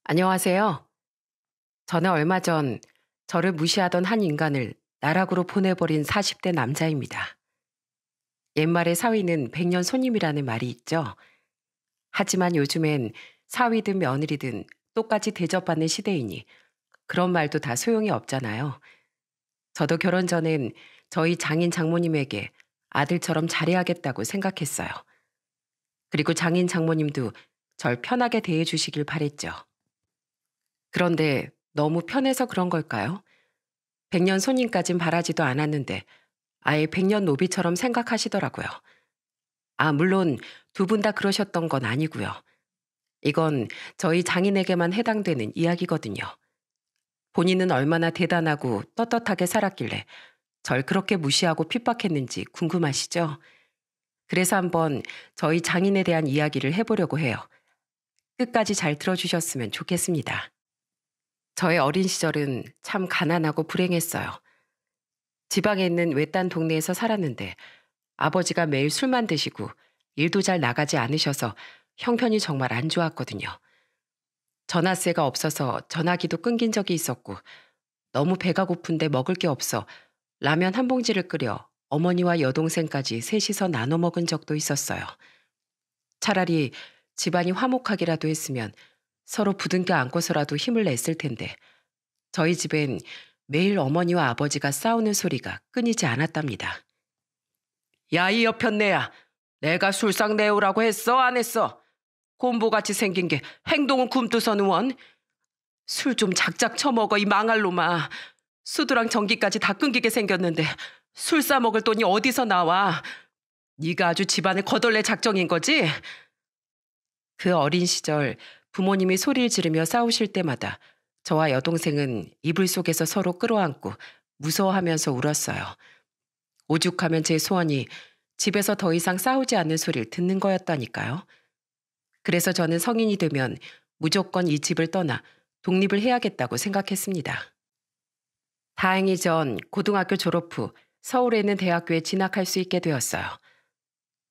안녕하세요. 저는 얼마 전 저를 무시하던 한 인간을 나락으로 보내버린 40대 남자입니다. 옛말에 사위는 백년 손님이라는 말이 있죠. 하지만 요즘엔 사위든 며느리든 똑같이 대접받는 시대이니 그런 말도 다 소용이 없잖아요. 저도 결혼 전엔 저희 장인 장모님에게 아들처럼 잘해야겠다고 생각했어요. 그리고 장인 장모님도 절 편하게 대해주시길 바랬죠. 그런데 너무 편해서 그런 걸까요? 백년 손님까진 바라지도 않았는데 아예 백년 노비처럼 생각하시더라고요. 아, 물론 두 분 다 그러셨던 건 아니고요. 이건 저희 장인에게만 해당되는 이야기거든요. 본인은 얼마나 대단하고 떳떳하게 살았길래 절 그렇게 무시하고 핍박했는지 궁금하시죠? 그래서 한번 저희 장인에 대한 이야기를 해보려고 해요. 끝까지 잘 들어주셨으면 좋겠습니다. 저의 어린 시절은 참 가난하고 불행했어요. 지방에 있는 외딴 동네에서 살았는데 아버지가 매일 술만 드시고 일도 잘 나가지 않으셔서 형편이 정말 안 좋았거든요. 전화세가 없어서 전화기도 끊긴 적이 있었고 너무 배가 고픈데 먹을 게 없어 라면 한 봉지를 끓여 어머니와 여동생까지 셋이서 나눠 먹은 적도 있었어요. 차라리 집안이 화목하기라도 했으면 서로 부둥켜 안고서라도 힘을 냈을 텐데 저희 집엔 매일 어머니와 아버지가 싸우는 소리가 끊이지 않았답니다. 야, 이 여편네야. 내가 술상 내오라고 했어, 안 했어? 곰보같이 생긴 게 행동은 굼뜨서는 원. 술 좀 작작 처먹어, 이 망할 놈아. 수두랑 전기까지 다 끊기게 생겼는데 술 싸먹을 돈이 어디서 나와? 네가 아주 집안을 거덜낼 작정인 거지? 그 어린 시절 부모님이 소리를 지르며 싸우실 때마다 저와 여동생은 이불 속에서 서로 끌어안고 무서워하면서 울었어요. 오죽하면 제 소원이 집에서 더 이상 싸우지 않는 소리를 듣는 거였다니까요. 그래서 저는 성인이 되면 무조건 이 집을 떠나 독립을 해야겠다고 생각했습니다. 다행히 전 고등학교 졸업 후 서울에 있는 대학교에 진학할 수 있게 되었어요.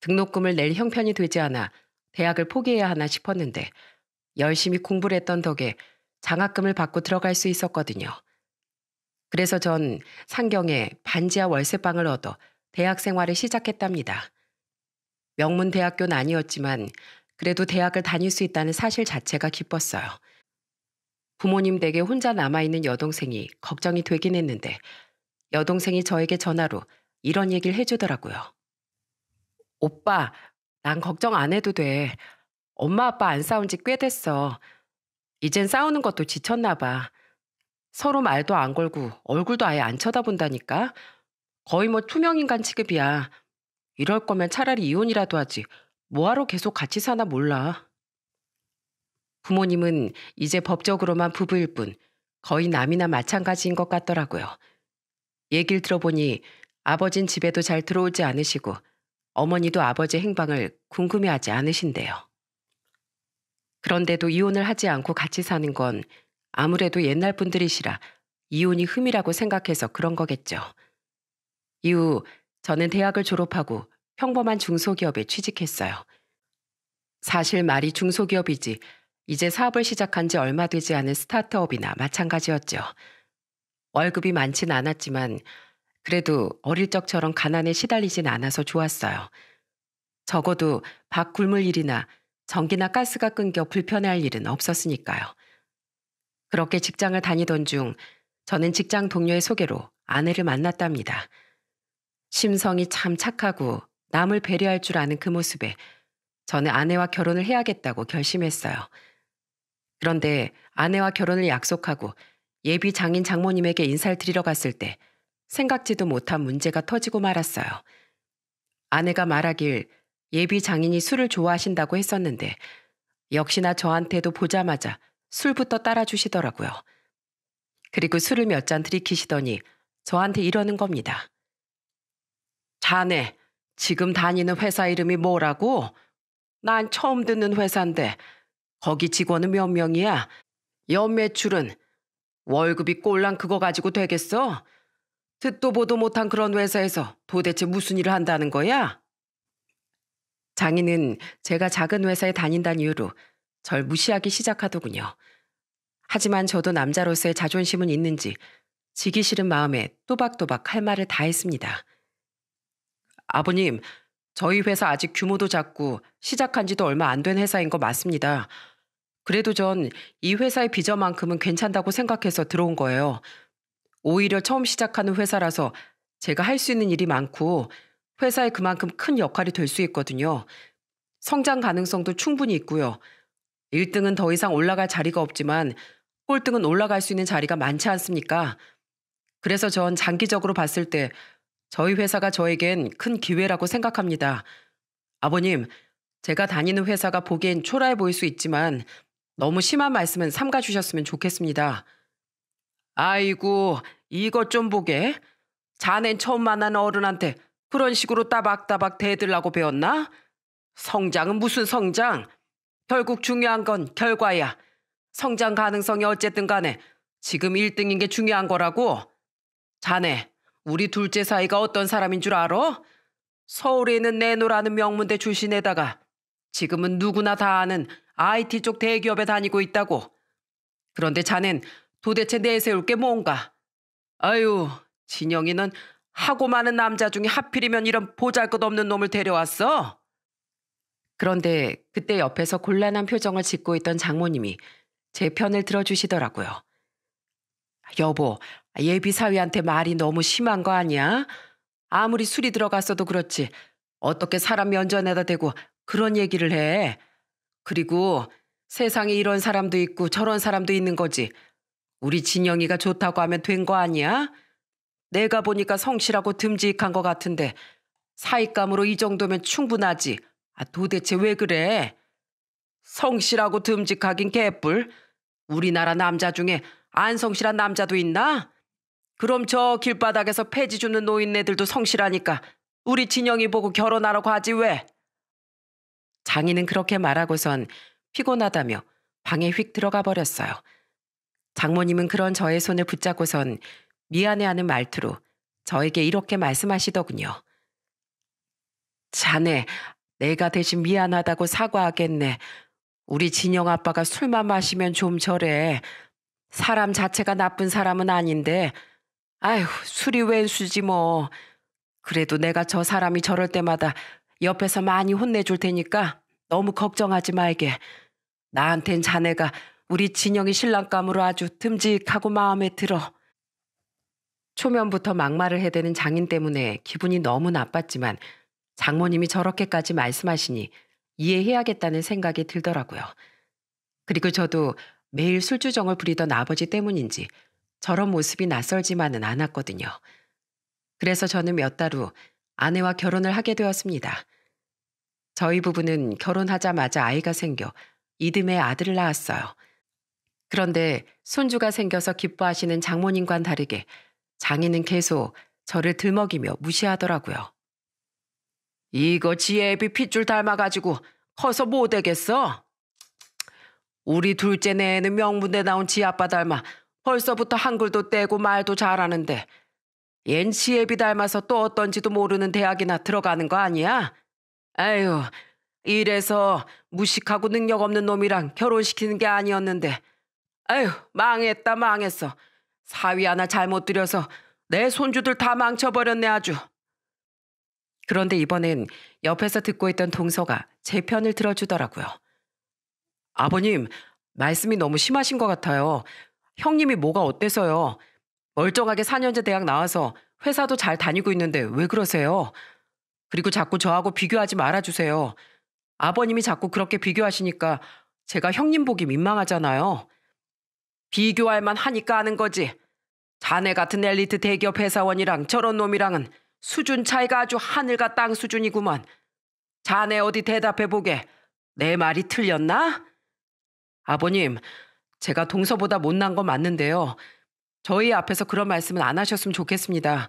등록금을 낼 형편이 되지 않아 대학을 포기해야 하나 싶었는데 열심히 공부를 했던 덕에 장학금을 받고 들어갈 수 있었거든요. 그래서 전 상경에 반지하 월세방을 얻어 대학 생활을 시작했답니다. 명문 대학교는 아니었지만 그래도 대학을 다닐 수 있다는 사실 자체가 기뻤어요. 부모님 댁에 혼자 남아있는 여동생이 걱정이 되긴 했는데 여동생이 저에게 전화로 이런 얘기를 해주더라고요. 오빠, 난 걱정 안 해도 돼. 엄마 아빠 안 싸운 지 꽤 됐어. 이젠 싸우는 것도 지쳤나 봐. 서로 말도 안 걸고 얼굴도 아예 안 쳐다본다니까. 거의 뭐 투명인간 취급이야. 이럴 거면 차라리 이혼이라도 하지. 뭐하러 계속 같이 사나 몰라. 부모님은 이제 법적으로만 부부일 뿐 거의 남이나 마찬가지인 것 같더라고요. 얘기를 들어보니 아버진 집에도 잘 들어오지 않으시고 어머니도 아버지의 행방을 궁금해하지 않으신대요. 그런데도 이혼을 하지 않고 같이 사는 건 아무래도 옛날 분들이시라 이혼이 흠이라고 생각해서 그런 거겠죠. 이후 저는 대학을 졸업하고 평범한 중소기업에 취직했어요. 사실 말이 중소기업이지 이제 사업을 시작한 지 얼마 되지 않은 스타트업이나 마찬가지였죠. 월급이 많진 않았지만 그래도 어릴 적처럼 가난에 시달리진 않아서 좋았어요. 적어도 밥 굶을 일이나 전기나 가스가 끊겨 불편해할 일은 없었으니까요. 그렇게 직장을 다니던 중 저는 직장 동료의 소개로 아내를 만났답니다. 심성이 참 착하고 남을 배려할 줄 아는 그 모습에 저는 아내와 결혼을 해야겠다고 결심했어요. 그런데 아내와 결혼을 약속하고 예비 장인 장모님에게 인사를 드리러 갔을 때 생각지도 못한 문제가 터지고 말았어요. 아내가 말하길 예비 장인이 술을 좋아하신다고 했었는데 역시나 저한테도 보자마자 술부터 따라주시더라고요. 그리고 술을 몇 잔 들이키시더니 저한테 이러는 겁니다. 자네, 지금 다니는 회사 이름이 뭐라고? 난 처음 듣는 회사인데 거기 직원은 몇 명이야? 연매출은? 월급이 꼴랑 그거 가지고 되겠어? 듣도 보도 못한 그런 회사에서 도대체 무슨 일을 한다는 거야? 장인은 제가 작은 회사에 다닌다는 이유로 절 무시하기 시작하더군요. 하지만 저도 남자로서의 자존심은 있는지 지기 싫은 마음에 또박또박 할 말을 다 했습니다. 아버님, 저희 회사 아직 규모도 작고 시작한 지도 얼마 안 된 회사인 거 맞습니다. 그래도 전 이 회사의 비전만큼은 괜찮다고 생각해서 들어온 거예요. 오히려 처음 시작하는 회사라서 제가 할 수 있는 일이 많고 회사에 그만큼 큰 역할이 될 수 있거든요. 성장 가능성도 충분히 있고요. 1등은 더 이상 올라갈 자리가 없지만 꼴등은 올라갈 수 있는 자리가 많지 않습니까? 그래서 전 장기적으로 봤을 때 저희 회사가 저에겐 큰 기회라고 생각합니다. 아버님, 제가 다니는 회사가 보기엔 초라해 보일 수 있지만 너무 심한 말씀은 삼가 주셨으면 좋겠습니다. 아이고, 이것 좀 보게. 자넨 처음 만난 어른한테 그런 식으로 따박따박 대들라고 배웠나? 성장은 무슨 성장? 결국 중요한 건 결과야. 성장 가능성이 어쨌든 간에 지금 1등인 게 중요한 거라고. 자네, 우리 둘째 사이가 어떤 사람인 줄 알아? 서울에 있는 내노라는 명문대 출신에다가 지금은 누구나 다 아는 IT 쪽 대기업에 다니고 있다고. 그런데 자넨 도대체 내세울 게 뭔가? 아유, 진영이는 하고 많은 남자 중에 하필이면 이런 보잘것없는 놈을 데려왔어? 그런데 그때 옆에서 곤란한 표정을 짓고 있던 장모님이 제 편을 들어주시더라고요. 여보, 예비 사위한테 말이 너무 심한 거 아니야? 아무리 술이 들어갔어도 그렇지. 어떻게 사람 면전에다 대고 그런 얘기를 해? 그리고 세상에 이런 사람도 있고 저런 사람도 있는 거지. 우리 진영이가 좋다고 하면 된 거 아니야? 내가 보니까 성실하고 듬직한 거 같은데 사윗감으로 이 정도면 충분하지. 도대체 왜 그래? 성실하고 듬직하긴 개뿔. 우리나라 남자 중에 안 성실한 남자도 있나? 그럼 저 길바닥에서 폐지 주는 노인네들도 성실하니까 우리 진영이 보고 결혼하라고 하지 왜? 장인은 그렇게 말하고선 피곤하다며 방에 휙 들어가 버렸어요. 장모님은 그런 저의 손을 붙잡고선 미안해하는 말투로 저에게 이렇게 말씀하시더군요. 자네, 내가 대신 미안하다고 사과하겠네. 우리 진영 아빠가 술만 마시면 좀 저래. 사람 자체가 나쁜 사람은 아닌데 아휴, 술이 웬 수지 뭐. 그래도 내가 저 사람이 저럴 때마다 옆에서 많이 혼내줄 테니까 너무 걱정하지 말게. 나한텐 자네가 우리 진영이 신랑감으로 아주 듬직하고 마음에 들어. 초면부터 막말을 해대는 장인 때문에 기분이 너무 나빴지만 장모님이 저렇게까지 말씀하시니 이해해야겠다는 생각이 들더라고요. 그리고 저도 매일 술주정을 부리던 아버지 때문인지 저런 모습이 낯설지만은 않았거든요. 그래서 저는 몇 달 후 아내와 결혼을 하게 되었습니다. 저희 부부는 결혼하자마자 아이가 생겨 이듬해 아들을 낳았어요. 그런데 손주가 생겨서 기뻐하시는 장모님과는 다르게 장인은 계속 저를 들먹이며 무시하더라고요. 이거 지 애비 핏줄 닮아가지고 커서 뭐 되겠어? 우리 둘째 내에는 명문대 나온 지 아빠 닮아 벌써부터 한글도 떼고 말도 잘하는데 얜 지 애비 닮아서 또 어떤지도 모르는 대학이나 들어가는 거 아니야? 아유, 이래서 무식하고 능력 없는 놈이랑 결혼시키는 게 아니었는데 아유, 망했다 망했어. 사위 하나 잘못 들여서 내 손주들 다 망쳐버렸네 아주. 그런데 이번엔 옆에서 듣고 있던 동서가 제 편을 들어주더라고요. 아버님, 말씀이 너무 심하신 것 같아요. 형님이 뭐가 어때서요? 멀쩡하게 4년제 대학 나와서 회사도 잘 다니고 있는데 왜 그러세요? 그리고 자꾸 저하고 비교하지 말아주세요. 아버님이 자꾸 그렇게 비교하시니까 제가 형님 보기 민망하잖아요. 비교할 만 하니까 하는 거지. 자네 같은 엘리트 대기업 회사원이랑 저런 놈이랑은 수준 차이가 아주 하늘과 땅 수준이구먼. 자네 어디 대답해보게. 내 말이 틀렸나? 아버님, 제가 동서보다 못난 건 맞는데요. 저희 앞에서 그런 말씀은 안 하셨으면 좋겠습니다.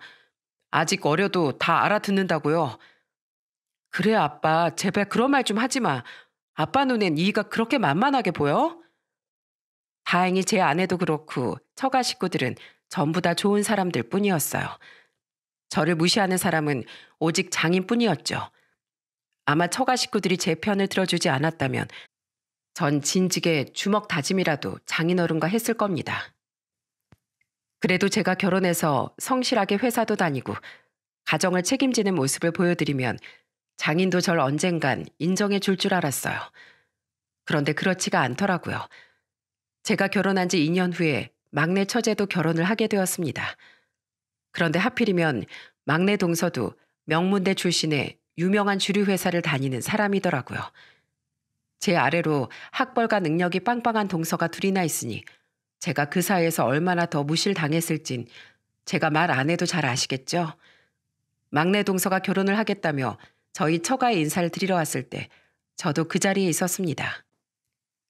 아직 어려도 다 알아듣는다고요. 그래 아빠, 제발 그런 말 좀 하지 마. 아빠 눈엔 이가 그렇게 만만하게 보여? 다행히 제 아내도 그렇고 처가 식구들은 전부 다 좋은 사람들 뿐이었어요. 저를 무시하는 사람은 오직 장인뿐이었죠. 아마 처가 식구들이 제 편을 들어주지 않았다면 전 진즉에 주먹 다짐이라도 장인어른과 했을 겁니다. 그래도 제가 결혼해서 성실하게 회사도 다니고 가정을 책임지는 모습을 보여드리면 장인도 절 언젠간 인정해 줄 알았어요. 그런데 그렇지가 않더라고요. 제가 결혼한 지 2년 후에 막내 처제도 결혼을 하게 되었습니다. 그런데 하필이면 막내 동서도 명문대 출신의 유명한 주류 회사를 다니는 사람이더라고요. 제 아래로 학벌과 능력이 빵빵한 동서가 둘이나 있으니 제가 그 사이에서 얼마나 더 무실당했을진 제가 말 안 해도 잘 아시겠죠? 막내 동서가 결혼을 하겠다며 저희 처가에 인사를 드리러 왔을 때 저도 그 자리에 있었습니다.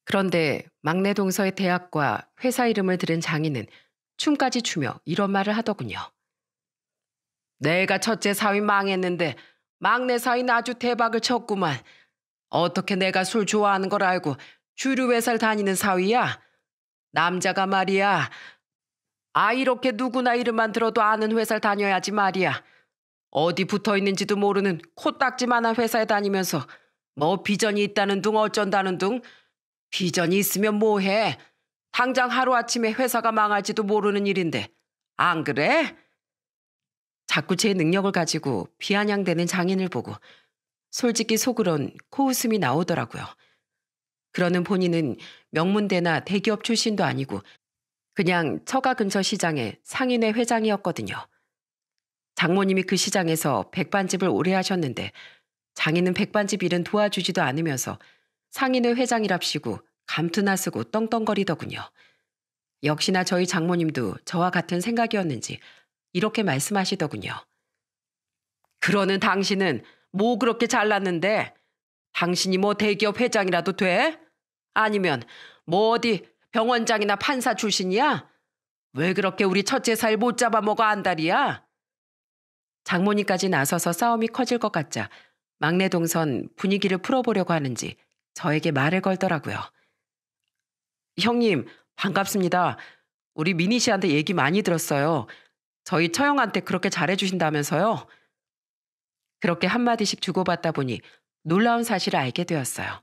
그런데 막내 동서의 대학과 회사 이름을 들은 장인은 춤까지 추며 이런 말을 하더군요. 내가 첫째 사위 망했는데 막내 사위는 아주 대박을 쳤구만. 어떻게 내가 술 좋아하는 걸 알고 주류 회사를 다니는 사위야? 남자가 말이야. 이렇게 누구나 이름만 들어도 아는 회사를 다녀야지 말이야. 어디 붙어 있는지도 모르는 코딱지만한 회사에 다니면서 뭐 비전이 있다는 둥 어쩐다는 둥. 비전이 있으면 뭐해? 당장 하루아침에 회사가 망할지도 모르는 일인데 안 그래? 자꾸 제 능력을 가지고 비아냥대는 장인을 보고 솔직히 속으론 코웃음이 나오더라고요. 그러는 본인은 명문대나 대기업 출신도 아니고 그냥 처가 근처 시장의 상인회 회장이었거든요. 장모님이 그 시장에서 백반집을 오래 하셨는데 장인은 백반집 일은 도와주지도 않으면서 상인회 회장이랍시고 감투나 쓰고 떵떵거리더군요. 역시나 저희 장모님도 저와 같은 생각이었는지 이렇게 말씀하시더군요. 그러는 당신은 뭐 그렇게 잘났는데? 당신이 뭐 대기업 회장이라도 돼? 아니면 뭐 어디 병원장이나 판사 출신이야? 왜 그렇게 우리 첫째 살 못 잡아먹어 안달이야? 장모님까지 나서서 싸움이 커질 것 같자 막내 동선 분위기를 풀어보려고 하는지 저에게 말을 걸더라고요. 형님, 반갑습니다. 우리 미니 씨한테 얘기 많이 들었어요. 저희 처형한테 그렇게 잘해주신다면서요? 그렇게 한마디씩 주고받다 보니 놀라운 사실을 알게 되었어요.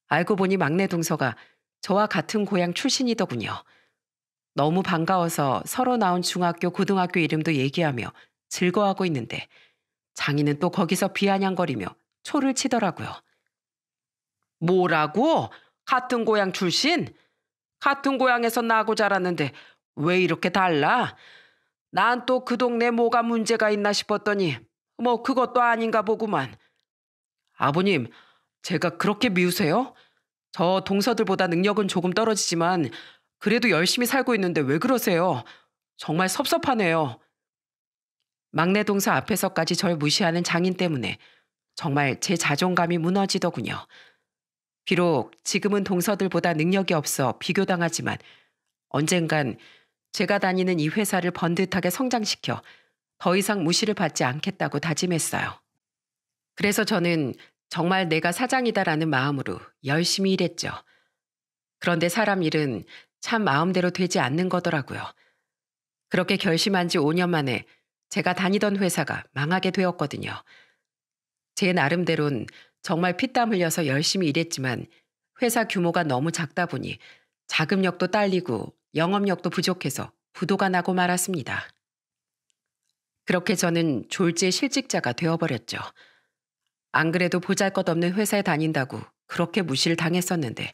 알고 보니 막내 동서가 저와 같은 고향 출신이더군요. 너무 반가워서 서로 나온 중학교, 고등학교 이름도 얘기하며 즐거워하고 있는데 장인은 또 거기서 비아냥거리며 초를 치더라고요. 뭐라고? 같은 고향 출신? 같은 고향에서 나고 자랐는데 왜 이렇게 달라? 난 또 그 동네 뭐가 문제가 있나 싶었더니 뭐 그것도 아닌가 보구만. 아버님, 제가 그렇게 미우세요? 저 동서들보다 능력은 조금 떨어지지만 그래도 열심히 살고 있는데 왜 그러세요? 정말 섭섭하네요. 막내 동서 앞에서까지 절 무시하는 장인 때문에 정말 제 자존감이 무너지더군요. 비록 지금은 동서들보다 능력이 없어 비교당하지만 언젠간 제가 다니는 이 회사를 번듯하게 성장시켜 더 이상 무시를 받지 않겠다고 다짐했어요. 그래서 저는 정말 내가 사장이다라는 마음으로 열심히 일했죠. 그런데 사람 일은 참 마음대로 되지 않는 거더라고요. 그렇게 결심한 지 5년 만에 제가 다니던 회사가 망하게 되었거든요. 제 나름대론 정말 피땀 흘려서 열심히 일했지만 회사 규모가 너무 작다 보니 자금력도 딸리고 영업력도 부족해서 부도가 나고 말았습니다. 그렇게 저는 졸지의 실직자가 되어버렸죠. 안 그래도 보잘것없는 회사에 다닌다고 그렇게 무시를 당했었는데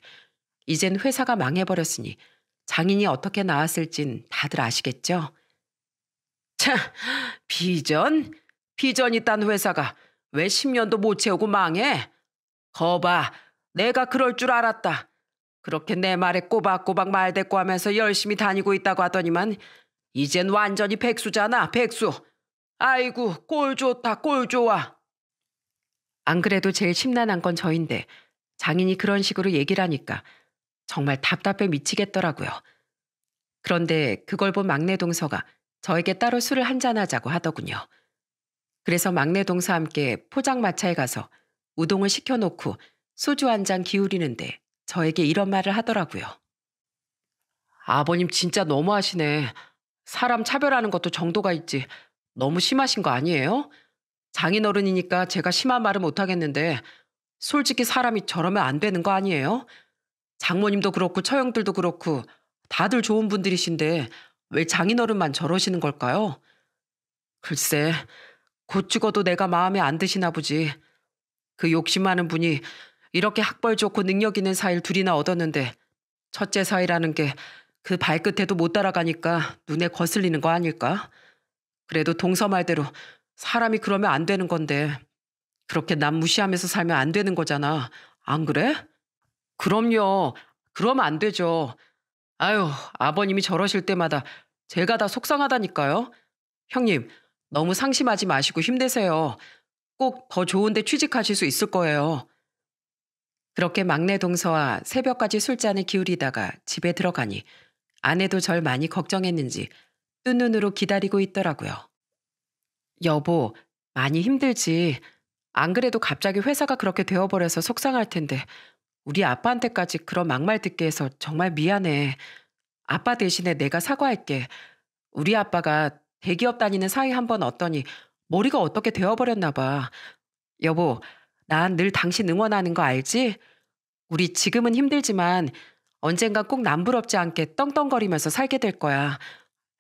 이젠 회사가 망해버렸으니 장인이 어떻게 나왔을진 다들 아시겠죠? 참, 비전? 비전 있다는 회사가 왜 10년도 못 채우고 망해? 거봐, 내가 그럴 줄 알았다. 그렇게 내 말에 꼬박꼬박 말대꾸하면서 열심히 다니고 있다고 하더니만 이젠 완전히 백수잖아, 백수. 아이고, 꼴 좋다, 꼴 좋아. 안 그래도 제일 심란한 건 저인데 장인이 그런 식으로 얘기를 하니까 정말 답답해 미치겠더라고요. 그런데 그걸 본 막내 동서가 저에게 따로 술을 한잔하자고 하더군요. 그래서 막내 동서와 함께 포장마차에 가서 우동을 시켜놓고 소주 한 잔 기울이는데 저에게 이런 말을 하더라고요. 아버님 진짜 너무하시네. 사람 차별하는 것도 정도가 있지. 너무 심하신 거 아니에요? 장인어른이니까 제가 심한 말은 못하겠는데 솔직히 사람이 저러면 안 되는 거 아니에요? 장모님도 그렇고 처형들도 그렇고 다들 좋은 분들이신데 왜 장인어른만 저러시는 걸까요? 글쎄, 곧 죽어도 내가 마음에 안 드시나 보지. 그 욕심 많은 분이 이렇게 학벌 좋고 능력 있는 사위를 둘이나 얻었는데 첫째 사위라는 게 그 발끝에도 못 따라가니까 눈에 거슬리는 거 아닐까? 그래도 동서 말대로 사람이 그러면 안 되는 건데 그렇게 남 무시하면서 살면 안 되는 거잖아. 안 그래? 그럼요. 그러면 안 되죠. 아유, 아버님이 저러실 때마다 제가 다 속상하다니까요. 형님, 너무 상심하지 마시고 힘내세요. 꼭 더 좋은 데 취직하실 수 있을 거예요. 그렇게 막내 동서와 새벽까지 술잔을 기울이다가 집에 들어가니 아내도 절 많이 걱정했는지 뜬 눈으로 기다리고 있더라고요. 여보, 많이 힘들지. 안 그래도 갑자기 회사가 그렇게 되어버려서 속상할 텐데 우리 아빠한테까지 그런 막말 듣게 해서 정말 미안해. 아빠 대신에 내가 사과할게. 우리 아빠가 대기업 다니는 사위 한 번 얻더니 머리가 어떻게 되어버렸나 봐. 여보, 난 늘 당신 응원하는 거 알지? 우리 지금은 힘들지만 언젠가 꼭 남부럽지 않게 떵떵거리면서 살게 될 거야.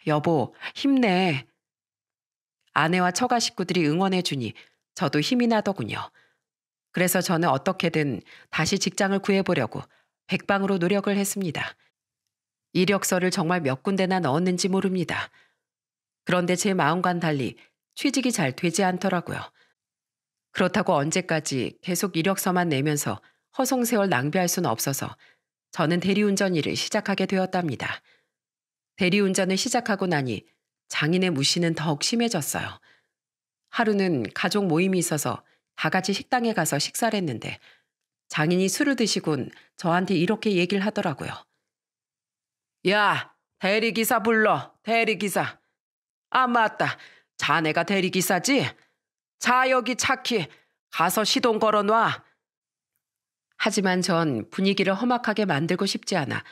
여보, 힘내. 아내와 처가 식구들이 응원해주니 저도 힘이 나더군요. 그래서 저는 어떻게든 다시 직장을 구해보려고 백방으로 노력을 했습니다. 이력서를 정말 몇 군데나 넣었는지 모릅니다. 그런데 제 마음과는 달리 취직이 잘 되지 않더라고요. 그렇다고 언제까지 계속 이력서만 내면서 허송세월 낭비할 수는 없어서 저는 대리운전 일을 시작하게 되었답니다. 대리운전을 시작하고 나니 장인의 무시는 더욱 심해졌어요. 하루는 가족 모임이 있어서 다 같이 식당에 가서 식사를 했는데 장인이 술을 드시곤 저한테 이렇게 얘기를 하더라고요. 야, 대리기사 불러, 대리기사. 아, 맞다. 자네가 대리기사지? 자, 여기 차키. 가서 시동 걸어놔. 하지만 전 분위기를 험악하게 만들고 싶지 않아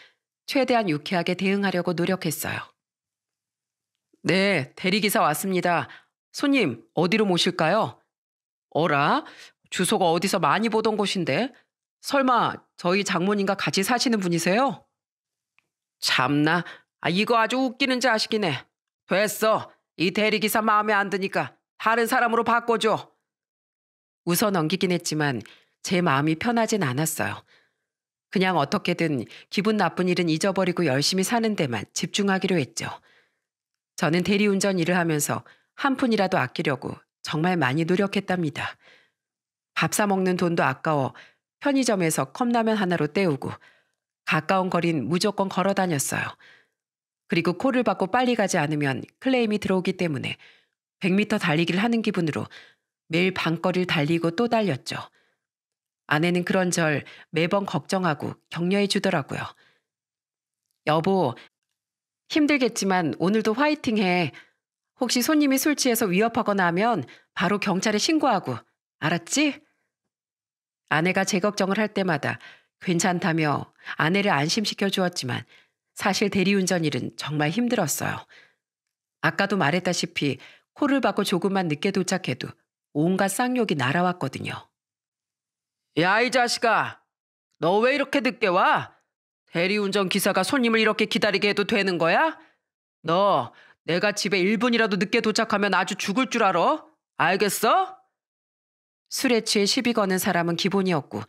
최대한 유쾌하게 대응하려고 노력했어요. 네, 대리기사 왔습니다. 손님, 어디로 모실까요? 어라? 주소가 어디서 많이 보던 곳인데? 설마 저희 장모님과 같이 사시는 분이세요? 참나, 이거 아주 웃기는 자식이네. 됐어. 이 대리기사 마음에 안 드니까 다른 사람으로 바꿔줘. 웃어 넘기긴 했지만 제 마음이 편하진 않았어요. 그냥 어떻게든 기분 나쁜 일은 잊어버리고 열심히 사는 데만 집중하기로 했죠. 저는 대리운전 일을 하면서 한 푼이라도 아끼려고 정말 많이 노력했답니다. 밥 사 먹는 돈도 아까워 편의점에서 컵라면 하나로 때우고 가까운 거린 무조건 걸어 다녔어요. 그리고 콜을 받고 빨리 가지 않으면 클레임이 들어오기 때문에 100m 달리기를 하는 기분으로 매일 밤거리를 달리고 또 달렸죠. 아내는 그런 절 매번 걱정하고 격려해 주더라고요. 여보, 힘들겠지만 오늘도 화이팅해. 혹시 손님이 술 취해서 위협하거나 하면 바로 경찰에 신고하고. 알았지? 아내가 제 걱정을 할 때마다 괜찮다며 아내를 안심시켜 주었지만 사실 대리운전 일은 정말 힘들었어요. 아까도 말했다시피 콜을 받고 조금만 늦게 도착해도 온갖 쌍욕이 날아왔거든요. 야, 이 자식아. 너 왜 이렇게 늦게 와? 대리운전 기사가 손님을 이렇게 기다리게 해도 되는 거야? 너 내가 집에 1분이라도 늦게 도착하면 아주 죽을 줄 알아? 알겠어? 술에 취해 시비 거는 사람은 기본이었고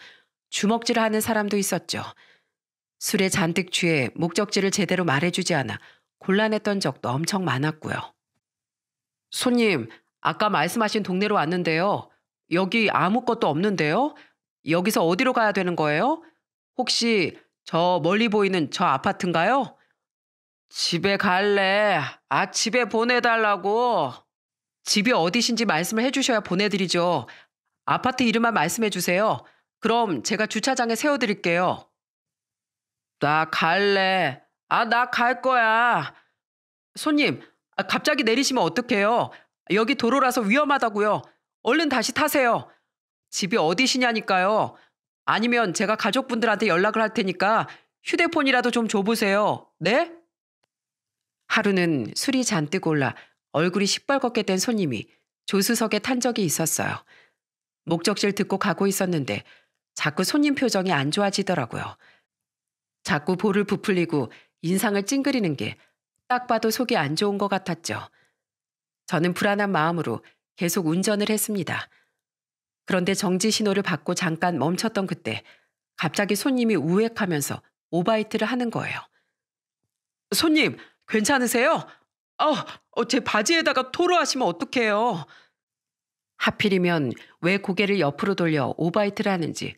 주먹질을 하는 사람도 있었죠. 술에 잔뜩 취해 목적지를 제대로 말해주지 않아 곤란했던 적도 엄청 많았고요. 손님, 아까 말씀하신 동네로 왔는데요. 여기 아무것도 없는데요. 여기서 어디로 가야 되는 거예요? 혹시 저 멀리 보이는 저 아파트인가요? 집에 갈래. 집에 보내달라고. 집이 어디신지 말씀을 해주셔야 보내드리죠. 아파트 이름만 말씀해 주세요. 그럼 제가 주차장에 세워드릴게요. 나 갈래. 나 갈 거야. 손님, 갑자기 내리시면 어떡해요? 여기 도로라서 위험하다고요. 얼른 다시 타세요. 집이 어디시냐니까요. 아니면 제가 가족분들한테 연락을 할 테니까 휴대폰이라도 좀 줘보세요. 네? 하루는 술이 잔뜩 올라 얼굴이 시뻘겋게 된 손님이 조수석에 탄 적이 있었어요. 목적지를 듣고 가고 있었는데 자꾸 손님 표정이 안 좋아지더라고요. 자꾸 볼을 부풀리고 인상을 찡그리는 게 딱 봐도 속이 안 좋은 것 같았죠. 저는 불안한 마음으로 계속 운전을 했습니다. 그런데 정지 신호를 받고 잠깐 멈췄던 그때 갑자기 손님이 우웩하면서 오바이트를 하는 거예요. 손님, 괜찮으세요? 제 바지에다가 토로하시면 어떡해요? 하필이면 왜 고개를 옆으로 돌려 오바이트를 하는지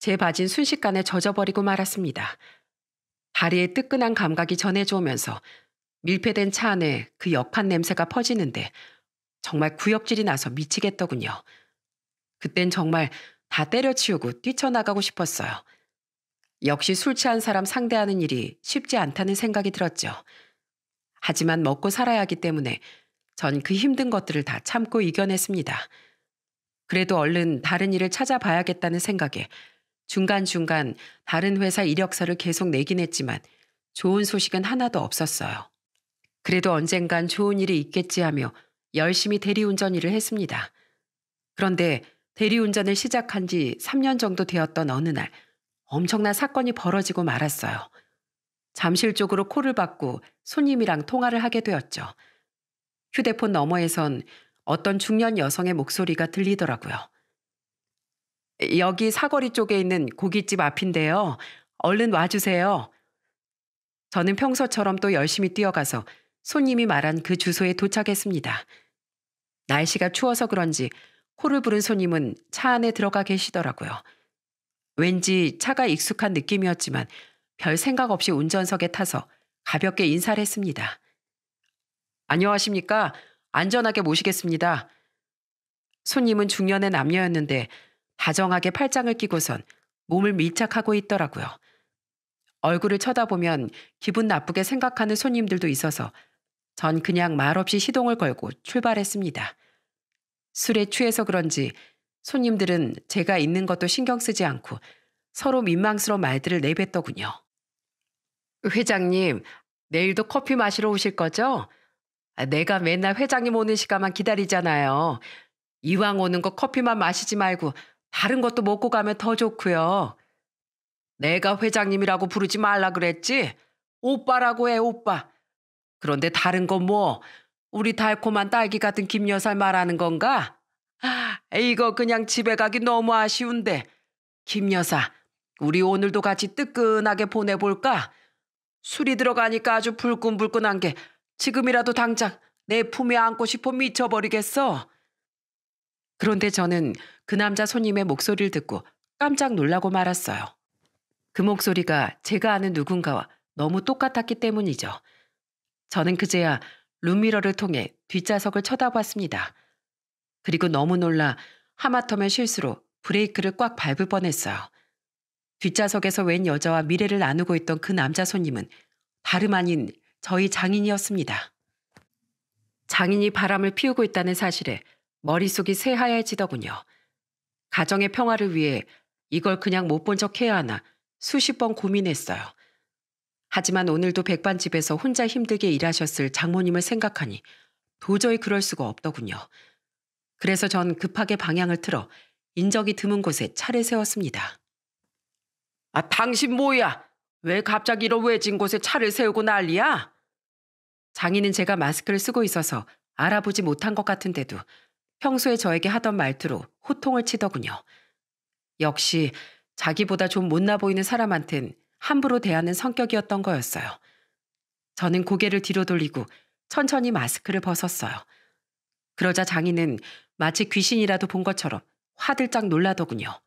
제 바진 순식간에 젖어버리고 말았습니다. 다리에 뜨끈한 감각이 전해져 오면서 밀폐된 차 안에 그 역한 냄새가 퍼지는데 정말 구역질이 나서 미치겠더군요. 그땐 정말 다 때려치우고 뛰쳐나가고 싶었어요. 역시 술 취한 사람 상대하는 일이 쉽지 않다는 생각이 들었죠. 하지만 먹고 살아야 하기 때문에 전 그 힘든 것들을 다 참고 이겨냈습니다. 그래도 얼른 다른 일을 찾아봐야겠다는 생각에 중간중간 다른 회사 이력서를 계속 내긴 했지만 좋은 소식은 하나도 없었어요. 그래도 언젠간 좋은 일이 있겠지 하며 열심히 대리운전 일을 했습니다. 그런데 대리운전을 시작한 지 3년 정도 되었던 어느 날 엄청난 사건이 벌어지고 말았어요. 잠실 쪽으로 콜을 받고 손님이랑 통화를 하게 되었죠. 휴대폰 너머에선 어떤 중년 여성의 목소리가 들리더라고요. 여기 사거리 쪽에 있는 고깃집 앞인데요. 얼른 와주세요. 저는 평소처럼 또 열심히 뛰어가서 손님이 말한 그 주소에 도착했습니다. 날씨가 추워서 그런지 코를 부른 손님은 차 안에 들어가 계시더라고요. 왠지 차가 익숙한 느낌이었지만 별 생각 없이 운전석에 타서 가볍게 인사를 했습니다. 안녕하십니까? 안전하게 모시겠습니다. 손님은 중년의 남녀였는데 다정하게 팔짱을 끼고선 몸을 밀착하고 있더라고요. 얼굴을 쳐다보면 기분 나쁘게 생각하는 손님들도 있어서 전 그냥 말없이 시동을 걸고 출발했습니다. 술에 취해서 그런지 손님들은 제가 있는 것도 신경 쓰지 않고 서로 민망스러운 말들을 내뱉더군요. 회장님, 내일도 커피 마시러 오실 거죠? 내가 맨날 회장님 오는 시간만 기다리잖아요. 이왕 오는 거 커피만 마시지 말고 다른 것도 먹고 가면 더 좋고요. 내가 회장님이라고 부르지 말라 그랬지? 오빠라고 해, 오빠. 그런데 다른 건 뭐? 우리 달콤한 딸기 같은 김 여사 말하는 건가? 이거 그냥 집에 가기 너무 아쉬운데. 김 여사, 우리 오늘도 같이 뜨끈하게 보내볼까? 술이 들어가니까 아주 불끈불끈한 게 지금이라도 당장 내 품에 안고 싶어 미쳐버리겠어. 그런데 저는 그 남자 손님의 목소리를 듣고 깜짝 놀라고 말았어요. 그 목소리가 제가 아는 누군가와 너무 똑같았기 때문이죠. 저는 그제야 룸미러를 통해 뒷좌석을 쳐다봤습니다. 그리고 너무 놀라 하마터면 실수로 브레이크를 꽉 밟을 뻔했어요. 뒷좌석에서 웬 여자와 미래를 나누고 있던 그 남자 손님은 다름 아닌 저희 장인이었습니다. 장인이 바람을 피우고 있다는 사실에 머릿속이 새하얘지더군요. 가정의 평화를 위해 이걸 그냥 못 본 척 해야 하나 수십 번 고민했어요. 하지만 오늘도 백반집에서 혼자 힘들게 일하셨을 장모님을 생각하니 도저히 그럴 수가 없더군요. 그래서 전 급하게 방향을 틀어 인적이 드문 곳에 차를 세웠습니다. 당신 뭐야? 왜 갑자기 이런 외진 곳에 차를 세우고 난리야? 장인은 제가 마스크를 쓰고 있어서 알아보지 못한 것 같은데도 평소에 저에게 하던 말투로 호통을 치더군요. 역시 자기보다 좀 못나 보이는 사람한텐 함부로 대하는 성격이었던 거였어요. 저는 고개를 뒤로 돌리고 천천히 마스크를 벗었어요. 그러자 장인은 마치 귀신이라도 본 것처럼 화들짝 놀라더군요.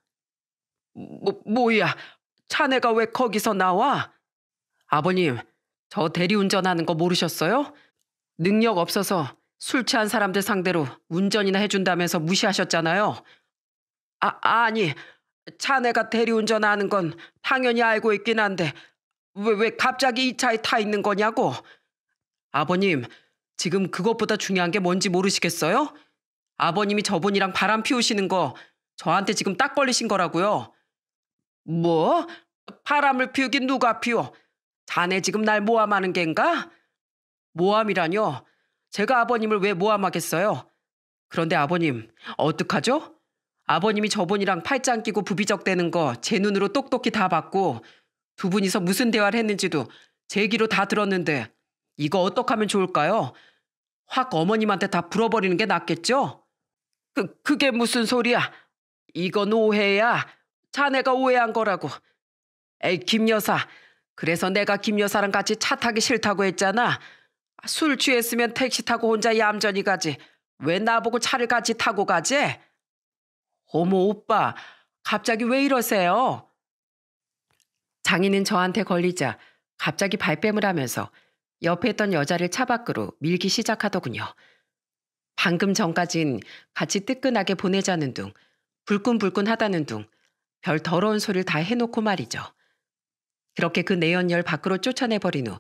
뭐야? 자네가 왜 거기서 나와? 아버님, 저 대리운전하는 거 모르셨어요? 능력 없어서 술 취한 사람들 상대로 운전이나 해준다면서 무시하셨잖아요. 아니, 자네가 대리운전하는 건 당연히 알고 있긴 한데 왜 갑자기 이 차에 타 있는 거냐고. 아버님, 지금 그것보다 중요한 게 뭔지 모르시겠어요? 아버님이 저분이랑 바람 피우시는 거 저한테 지금 딱 걸리신 거라고요. 뭐? 바람을 피우긴 누가 피워? 자네 지금 날 모함하는 겐가? 모함이라뇨? 제가 아버님을 왜 모함하겠어요? 그런데 아버님, 어떡하죠? 아버님이 저분이랑 팔짱 끼고 부비적대는 거 제 눈으로 똑똑히 다 봤고 두 분이서 무슨 대화를 했는지도 제 얘기로 다 들었는데 이거 어떻게 하면 좋을까요? 확 어머님한테 다 불어버리는 게 낫겠죠? 그게 무슨 소리야? 이건 오해야. 자네가 오해한 거라고. 에이, 김 여사. 그래서 내가 김 여사랑 같이 차 타기 싫다고 했잖아. 술 취했으면 택시 타고 혼자 얌전히 가지. 왜 나보고 차를 같이 타고 가지? 어머, 오빠. 갑자기 왜 이러세요? 장인은 저한테 걸리자 갑자기 발뺌을 하면서 옆에 있던 여자를 차 밖으로 밀기 시작하더군요. 방금 전까진 같이 뜨끈하게 보내자는 둥, 불끈불끈하다는 둥, 별 더러운 소리를 다 해놓고 말이죠. 그렇게 그 내연녀를 밖으로 쫓아내버린 후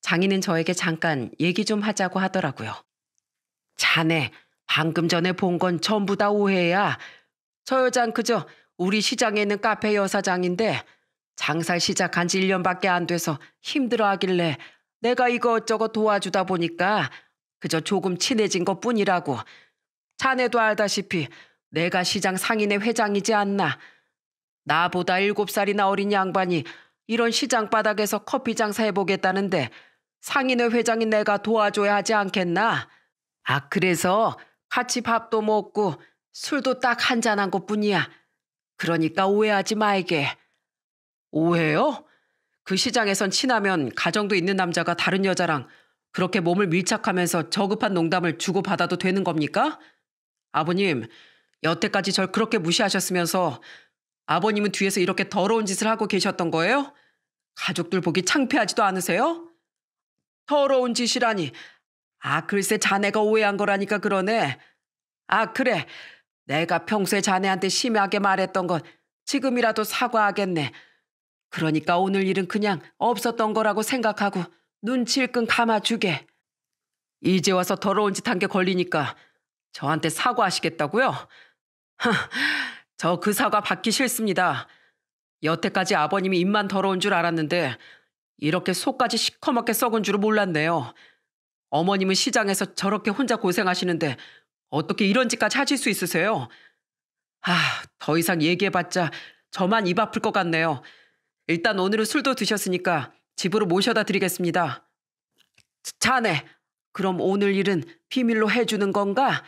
장인은 저에게 잠깐 얘기 좀 하자고 하더라고요. 자네, 방금 전에 본 건 전부 다 오해야. 저 여잔 그저 우리 시장에 있는 카페 여사장인데 장사 시작한 지 1년밖에 안 돼서 힘들어하길래 내가 이것저것 도와주다 보니까 그저 조금 친해진 것뿐이라고. 자네도 알다시피 내가 시장 상인회 회장이지 않나. 나보다 7살이나 어린 양반이 이런 시장 바닥에서 커피 장사 해보겠다는데 상인회 회장인 내가 도와줘야 하지 않겠나? 아, 그래서 같이 밥도 먹고 술도 딱 한잔한 것뿐이야. 그러니까 오해하지 말게. 오해요? 그 시장에선 친하면 가정도 있는 남자가 다른 여자랑 그렇게 몸을 밀착하면서 저급한 농담을 주고받아도 되는 겁니까? 아버님, 여태까지 절 그렇게 무시하셨으면서 아버님은 뒤에서 이렇게 더러운 짓을 하고 계셨던 거예요? 가족들 보기 창피하지도 않으세요? 더러운 짓이라니. 아, 글쎄 자네가 오해한 거라니까 그러네. 아, 그래. 내가 평소에 자네한테 심하게 말했던 건 지금이라도 사과하겠네. 그러니까 오늘 일은 그냥 없었던 거라고 생각하고 눈치를 끈 감아주게. 이제 와서 더러운 짓 한 게 걸리니까 저한테 사과하시겠다고요? 저 그 사과 받기 싫습니다. 여태까지 아버님이 입만 더러운 줄 알았는데 이렇게 속까지 시커멓게 썩은 줄은 몰랐네요. 어머님은 시장에서 저렇게 혼자 고생하시는데 어떻게 이런 짓까지 하실 수 있으세요? 더 이상 얘기해봤자 저만 입 아플 것 같네요. 일단 오늘은 술도 드셨으니까 집으로 모셔다 드리겠습니다. 자네, 그럼 오늘 일은 비밀로 해주는 건가?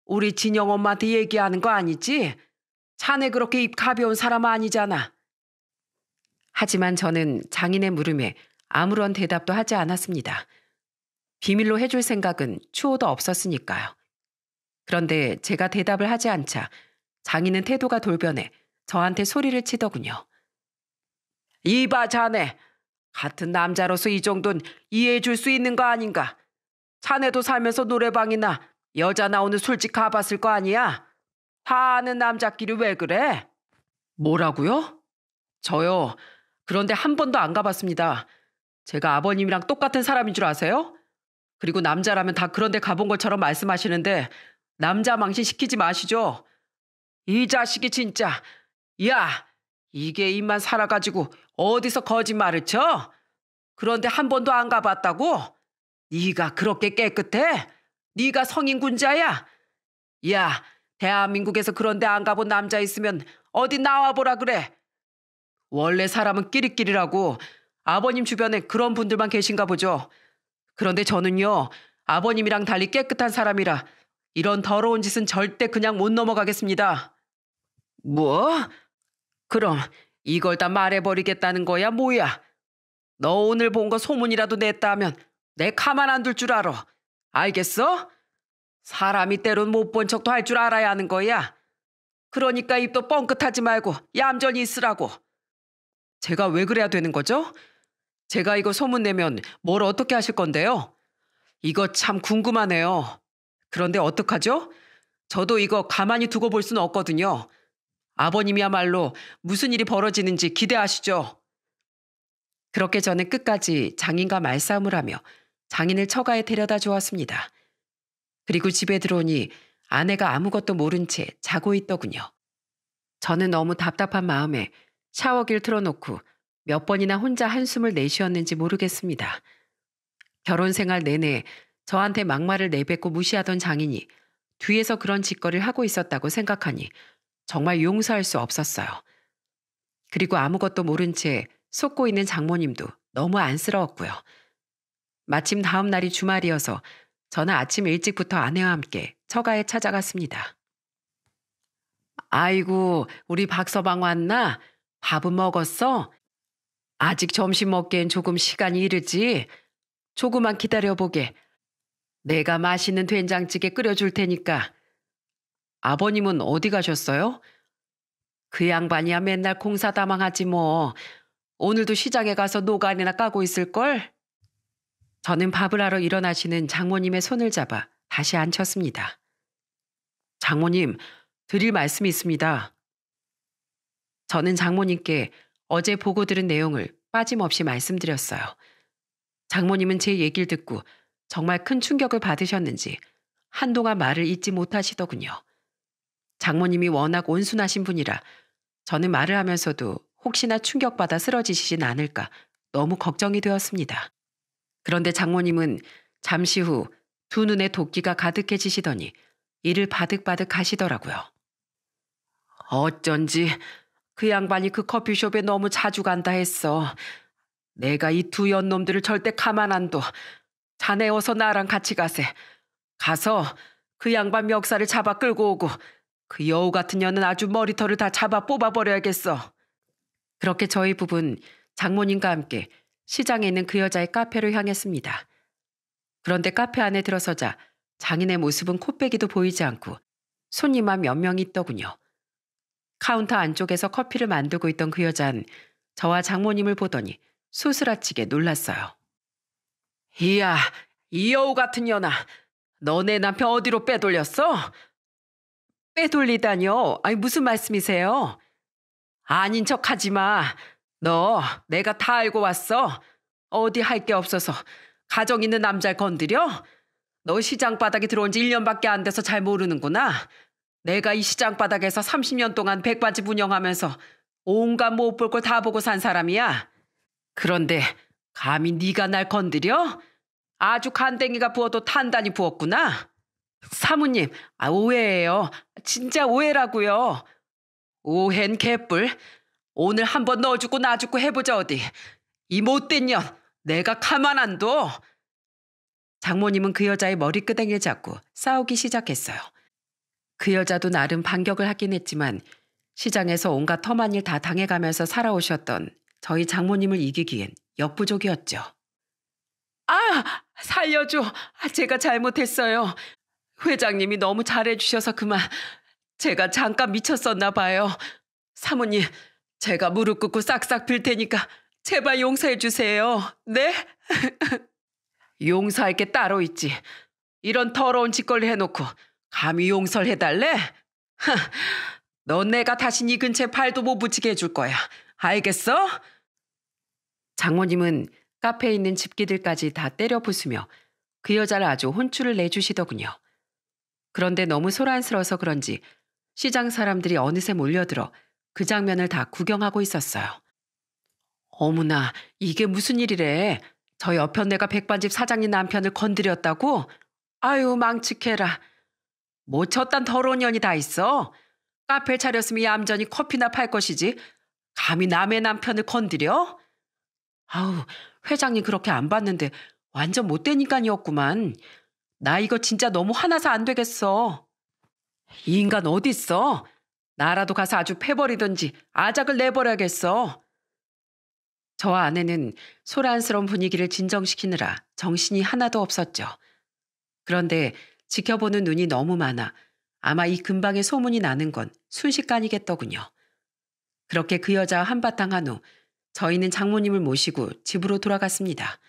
우리 진영 엄마한테 얘기하는 거 아니지? 자네 그렇게 입 가벼운 사람 아니잖아. 하지만 저는 장인의 물음에 아무런 대답도 하지 않았습니다. 비밀로 해줄 생각은 추호도 없었으니까요. 그런데 제가 대답을 하지 않자 장인은 태도가 돌변해 저한테 소리를 치더군요. 이봐 자네, 같은 남자로서 이 정도는 이해해 줄 수 있는 거 아닌가? 자네도 살면서 노래방이나 여자 나오는 술집 가봤을 거 아니야? 다 아는 남자끼리 왜 그래? 뭐라고요? 저요. 그런데 한 번도 안 가봤습니다. 제가 아버님이랑 똑같은 사람인 줄 아세요? 그리고 남자라면 다 그런 데 가본 것처럼 말씀하시는데 남자 망신 시키지 마시죠. 이 자식이 진짜. 야, 이게 입만 살아가지고 어디서 거짓말을 쳐? 그런데 한 번도 안 가봤다고? 네가 그렇게 깨끗해? 네가 성인군자야? 야, 대한민국에서 그런 데 안 가본 남자 있으면 어디 나와보라 그래. 원래 사람은 끼리끼리라고. 아버님 주변에 그런 분들만 계신가 보죠. 그런데 저는요, 아버님이랑 달리 깨끗한 사람이라 이런 더러운 짓은 절대 그냥 못 넘어가겠습니다. 뭐? 그럼 이걸 다 말해버리겠다는 거야 뭐야? 너 오늘 본 거 소문이라도 냈다 하면 내 가만 안 둘 줄 알아. 알겠어? 사람이 때론 못 본 척도 할 줄 알아야 하는 거야. 그러니까 입도 뻥끗하지 말고 얌전히 있으라고. 제가 왜 그래야 되는 거죠? 제가 이거 소문 내면 뭘 어떻게 하실 건데요? 이거 참 궁금하네요. 그런데 어떡하죠? 저도 이거 가만히 두고 볼 수는 없거든요. 아버님이야말로 무슨 일이 벌어지는지 기대하시죠. 그렇게 저는 끝까지 장인과 말싸움을 하며 장인을 처가에 데려다 주었습니다. 그리고 집에 들어오니 아내가 아무것도 모른 채 자고 있더군요. 저는 너무 답답한 마음에 샤워기를 틀어놓고 몇 번이나 혼자 한숨을 내쉬었는지 모르겠습니다. 결혼 생활 내내 저한테 막말을 내뱉고 무시하던 장인이 뒤에서 그런 짓거리를 하고 있었다고 생각하니 정말 용서할 수 없었어요. 그리고 아무것도 모른 채 속고 있는 장모님도 너무 안쓰러웠고요. 마침 다음 날이 주말이어서 저는 아침 일찍부터 아내와 함께 처가에 찾아갔습니다. 아이고, 우리 박서방 왔나? 밥은 먹었어? 아직 점심 먹기엔 조금 시간이 이르지. 조금만 기다려보게. 내가 맛있는 된장찌개 끓여줄 테니까. 아버님은 어디 가셨어요? 그 양반이야 맨날 공사다망하지 뭐. 오늘도 시장에 가서 노간이나 까고 있을걸? 저는 밥을 하러 일어나시는 장모님의 손을 잡아 다시 앉혔습니다. 장모님, 드릴 말씀이 있습니다. 저는 장모님께 어제 보고 들은 내용을 빠짐없이 말씀드렸어요. 장모님은 제 얘기를 듣고 정말 큰 충격을 받으셨는지 한동안 말을 잇지 못하시더군요. 장모님이 워낙 온순하신 분이라 저는 말을 하면서도 혹시나 충격받아 쓰러지시진 않을까 너무 걱정이 되었습니다. 그런데 장모님은 잠시 후 두 눈에 도끼가 가득해지시더니 이를 바득바득 하시더라고요. 어쩐지 그 양반이 그 커피숍에 너무 자주 간다 했어. 내가 이 두 연놈들을 절대 가만 안 둬. 자네 어서 나랑 같이 가세. 가서 그 양반 멱살을 잡아 끌고 오고 그 여우 같은 년은 아주 머리털을 다 잡아 뽑아버려야겠어. 그렇게 저희 부부는 장모님과 함께 시장에 있는 그 여자의 카페로 향했습니다. 그런데 카페 안에 들어서자 장인의 모습은 코빼기도 보이지 않고 손님만 몇 명 있더군요. 카운터 안쪽에서 커피를 만들고 있던 그 여자는 저와 장모님을 보더니 소스라치게 놀랐어요. 이야, 이 여우 같은 년아. 너네 남편 어디로 빼돌렸어? 빼돌리다뇨? 아니 무슨 말씀이세요? 아닌 척하지 마. 너 내가 다 알고 왔어. 어디 할 게 없어서 가정 있는 남자를 건드려? 너 시장 바닥에 들어온 지 1년밖에 안 돼서 잘 모르는구나. 내가 이 시장 바닥에서 30년 동안 백반집 운영하면서 온갖 못 볼 걸 다 보고 산 사람이야. 그런데 감히 네가 날 건드려? 아주 간댕이가 부어도 단단히 부었구나. 사모님, 오해예요. 진짜 오해라고요. 오해는 개뿔. 오늘 한번 너 죽고 나 죽고 해보자 어디. 이 못된 년, 내가 가만 안 둬. 장모님은 그 여자의 머리끄댕이를 잡고 싸우기 시작했어요. 그 여자도 나름 반격을 하긴 했지만 시장에서 온갖 험한 일 다 당해가면서 살아오셨던 저희 장모님을 이기기엔 역부족이었죠. 아, 살려줘. 제가 잘못했어요. 회장님이 너무 잘해주셔서 그만. 제가 잠깐 미쳤었나 봐요. 사모님, 제가 무릎 꿇고 싹싹 빌 테니까 제발 용서해 주세요. 네? 용서할 게 따로 있지. 이런 더러운 짓거리 해놓고 감히 용서를 해달래? 너 내가 다시 네 근처에 발도 못 붙이게 해줄 거야. 알겠어? 장모님은 카페에 있는 집기들까지 다 때려 부수며 그 여자를 아주 혼쭐을 내주시더군요. 그런데 너무 소란스러워서 그런지 시장 사람들이 어느새 몰려들어 그 장면을 다 구경하고 있었어요. 어머나, 이게 무슨 일이래. 저 옆편 내가 백반집 사장님 남편을 건드렸다고? 아유, 망측해라. 뭐 저딴 더러운 년이 다 있어. 카페 차렸으면 얌전히 커피나 팔 것이지. 감히 남의 남편을 건드려? 아우, 회장님 그렇게 안 봤는데 완전 못된 인간이었구만. 나 이거 진짜 너무 화나서 안 되겠어. 이 인간 어디 있어? 나라도 가서 아주 패버리든지 아작을 내버려야겠어. 저와 아내는 소란스러운 분위기를 진정시키느라 정신이 하나도 없었죠. 그런데 지켜보는 눈이 너무 많아 아마 이 근방에 소문이 나는 건 순식간이겠더군요. 그렇게 그 여자와 한바탕 한 후 저희는 장모님을 모시고 집으로 돌아갔습니다.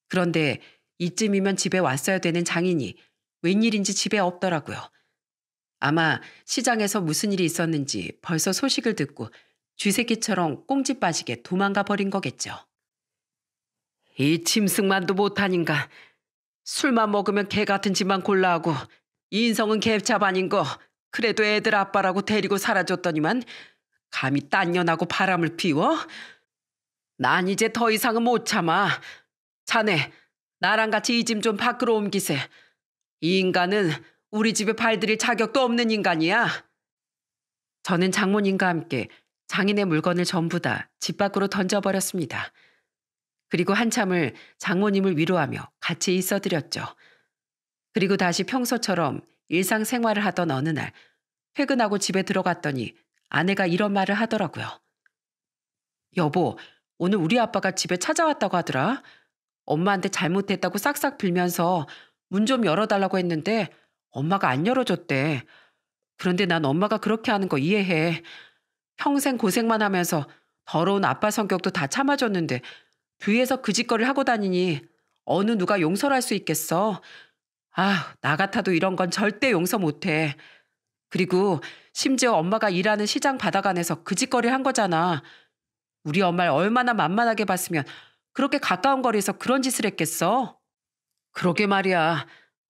그런데 이쯤이면 집에 왔어야 되는 장인이 웬일인지 집에 없더라고요. 아마 시장에서 무슨 일이 있었는지 벌써 소식을 듣고 쥐새끼처럼 꽁지 빠지게 도망가 버린 거겠죠. 이 짐승만도 못한 인간. 술만 먹으면 개 같은 짓만 골라하고 인성은 개잡 아닌 거 그래도 애들 아빠라고 데리고 살아줬더니만 감히 딴 년하고 바람을 피워? 난 이제 더 이상은 못 참아. 자네, 나랑 같이 이 짐 좀 밖으로 옮기세. 이 인간은 우리 집에 발들일 자격도 없는 인간이야. 저는 장모님과 함께 장인의 물건을 전부 다 집 밖으로 던져버렸습니다. 그리고 한참을 장모님을 위로하며 같이 있어드렸죠. 그리고 다시 평소처럼 일상생활을 하던 어느 날 퇴근하고 집에 들어갔더니 아내가 이런 말을 하더라고요. 여보, 오늘 우리 아빠가 집에 찾아왔다고 하더라. 엄마한테 잘못했다고 싹싹 빌면서 문 좀 열어달라고 했는데 엄마가 안 열어줬대. 그런데 난 엄마가 그렇게 하는 거 이해해. 평생 고생만 하면서 더러운 아빠 성격도 다 참아줬는데 뒤에서 그 짓거리를 하고 다니니 어느 누가 용서를 할 수 있겠어. 아, 나 같아도 이런 건 절대 용서 못해. 그리고 심지어 엄마가 일하는 시장 바닥안에서 그 짓거리를 한 거잖아. 우리 엄마를 얼마나 만만하게 봤으면 그렇게 가까운 거리에서 그런 짓을 했겠어? 그러게 말이야.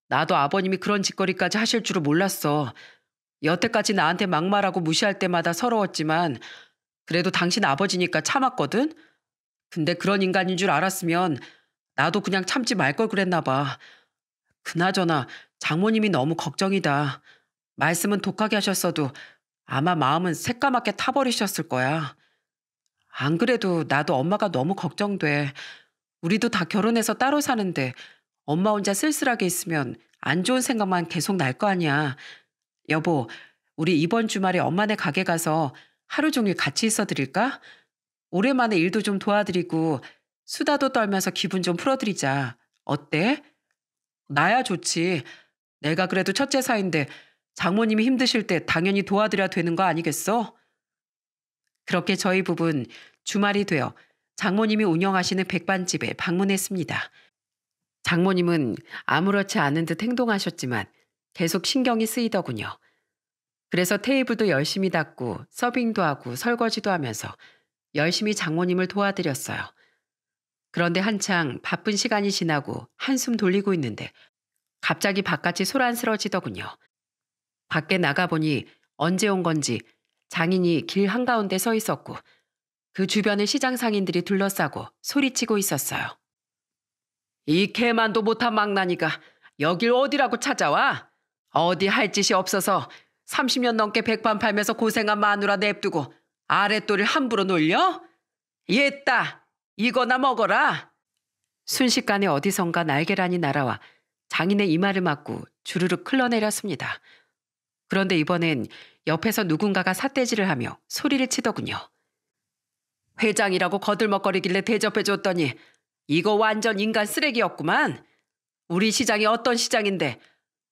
나도 아버님이 그런 짓거리까지 하실 줄은 몰랐어. 여태까지 나한테 막말하고 무시할 때마다 서러웠지만 그래도 당신 아버지니까 참았거든? 근데 그런 인간인 줄 알았으면 나도 그냥 참지 말 걸 그랬나 봐. 그나저나 장모님이 너무 걱정이다. 말씀은 독하게 하셨어도 아마 마음은 새까맣게 타버리셨을 거야. 안 그래도 나도 엄마가 너무 걱정돼. 우리도 다 결혼해서 따로 사는데 엄마 혼자 쓸쓸하게 있으면 안 좋은 생각만 계속 날 거 아니야. 여보, 우리 이번 주말에 엄마네 가게 가서 하루 종일 같이 있어 드릴까? 오랜만에 일도 좀 도와드리고 수다도 떨면서 기분 좀 풀어드리자. 어때? 나야 좋지. 내가 그래도 첫째 사인데 장모님이 힘드실 때 당연히 도와드려야 되는 거 아니겠어? 그렇게 저희 부부는 주말이 되어 장모님이 운영하시는 백반집에 방문했습니다. 장모님은 아무렇지 않은 듯 행동하셨지만 계속 신경이 쓰이더군요. 그래서 테이블도 열심히 닦고 서빙도 하고 설거지도 하면서 열심히 장모님을 도와드렸어요. 그런데 한창 바쁜 시간이 지나고 한숨 돌리고 있는데 갑자기 바깥이 소란스러워지더군요. 밖에 나가보니 언제 온 건지 장인이 길 한가운데 서 있었고 그 주변을 시장 상인들이 둘러싸고 소리치고 있었어요. 이 개만도 못한 망나니가 여길 어디라고 찾아와? 어디 할 짓이 없어서 30년 넘게 백반 팔면서 고생한 마누라 냅두고 아랫도리를 함부로 놀려? 옛다, 이거나 먹어라. 순식간에 어디선가 날계란이 날아와 장인의 이마를 맞고 주르륵 흘러내렸습니다. 그런데 이번엔 옆에서 누군가가 삿대질을 하며 소리를 치더군요. 회장이라고 거들먹거리길래 대접해줬더니 이거 완전 인간 쓰레기였구만. 우리 시장이 어떤 시장인데